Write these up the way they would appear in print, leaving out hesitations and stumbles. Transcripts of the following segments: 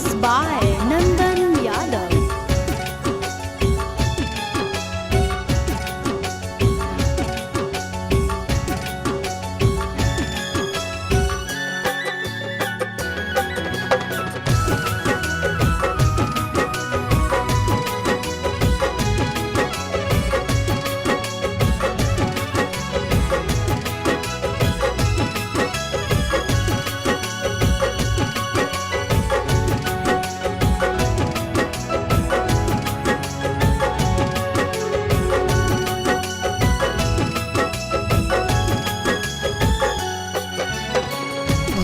Mixed by Nandan Yadav.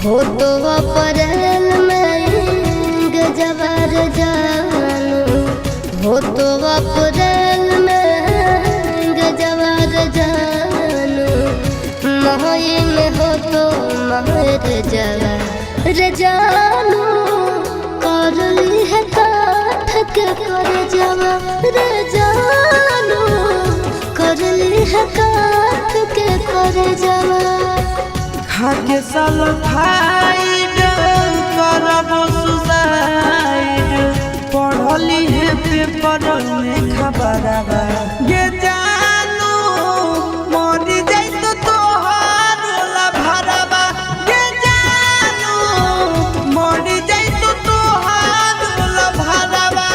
हो तो अप्रैल में गजबर जानू, हो तो अप्रैल में गजबर जानू, मई में हो तो महर जवर जानू, कर ली है काठ के कर जवर जानू, कर ली है काठ के कर जवर। खाके सल्फाइड करब सुसाइड, पढ़ली है पेपर में खबरवा ये जानू, मरी जाई तो तोहार भरवा ये जानू, मरी जाई तो तोहार भरवा।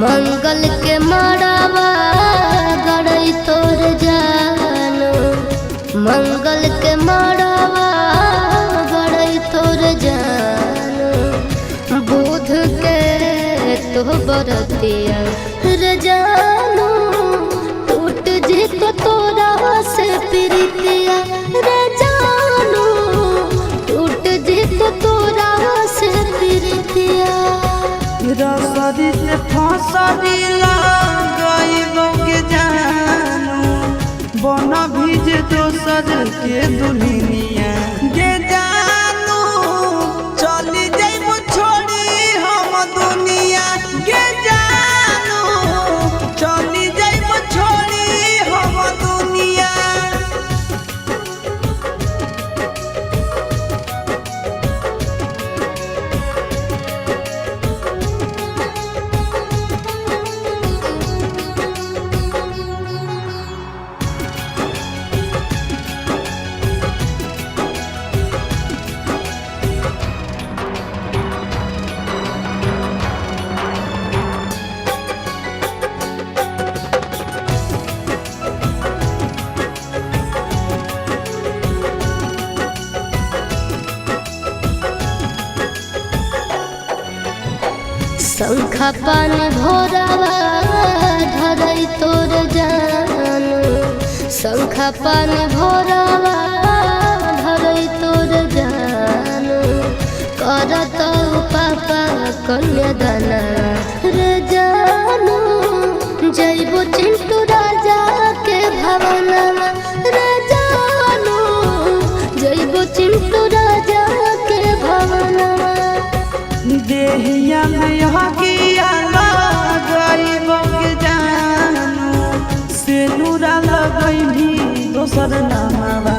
मंगल के मड़ावा गड़ई तोर जानू, मंगल के मड़ावा गड़ई तोर जानू, बुध के तो बरतिया रे जानू, टूट जी तो तोरा से प्रीतिया रे जानू, टूट जी तो तोरा से प्रीतिया। रसरी से फसरी लगाइबो के जानू, बन भीज दोसर के दुनिया के जानू, चली जाइबो छोड़ी हम दुनिया के जानू, चली जाइबो छोड़ी हम दुनिया। शंखा पान भोरावा धरई तोर जानू, शंखा पान भोरावा धरई तोर जानू, करत पापा कन्यादान रे जानू, जइबो चिंटू राजा के भवनवा रे जानू, जइबो चिंटू राजा के भवनवा। देहिया में हकिया लगाइबो के जानू, से नूरा लगैभी दोसर नामवा